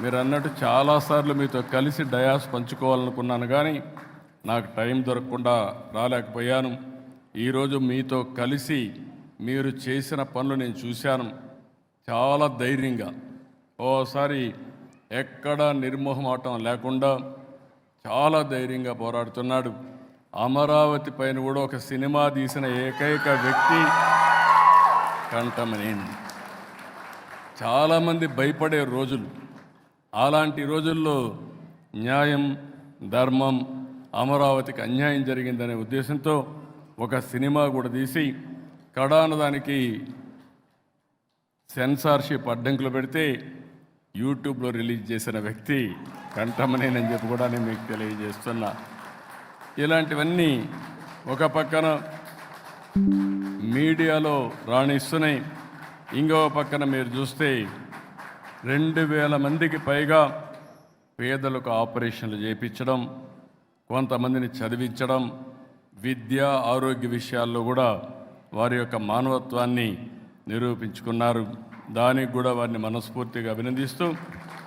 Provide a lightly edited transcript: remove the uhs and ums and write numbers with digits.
మీరు అన్నట్టు చాలాసార్లు మీతో కలిసి డయాస్ పంచుకోవాలనుకున్నాను, కానీ నాకు టైం దొరకకుండా రాలేకపోయాను. ఈరోజు మీతో కలిసి మీరు చేసిన పనులు నేను చూశాను. చాలా ధైర్యంగా, ఓసారి ఎక్కడ నిర్మోహమాటం లేకుండా చాలా ధైర్యంగా పోరాడుతున్నాడు. అమరావతి పైన కూడా ఒక సినిమా తీసిన ఏకైక వ్యక్తి కంఠమనేని. చాలామంది భయపడే రోజులు, అలాంటి రోజుల్లో న్యాయం, ధర్మం, అమరావతికి అన్యాయం జరిగిందనే ఉద్దేశంతో ఒక సినిమా కూడా తీసి కడాన దానికి సెన్సార్షిప్ అడ్డంకులు పెడితే యూట్యూబ్లో రిలీజ్ చేసిన వ్యక్తి కంఠమనేనని చెప్పి కూడా నేను మీకు తెలియజేస్తున్నా. ఇలాంటివన్నీ ఒక పక్కన మీడియాలో రాణిస్తున్నాయి, ఇంకో పక్కన మీరు చూస్తే 2000 మందికి పైగా పేదలకు ఆపరేషన్లు చేయించడం, కొంతమందిని చదివించడం, విద్య, ఆరోగ్య విషయాల్లో కూడా వారి యొక్క మానవత్వాన్ని నిరూపించుకున్నారు. దానికి కూడా వారిని మనస్ఫూర్తిగా అభినందిస్తూ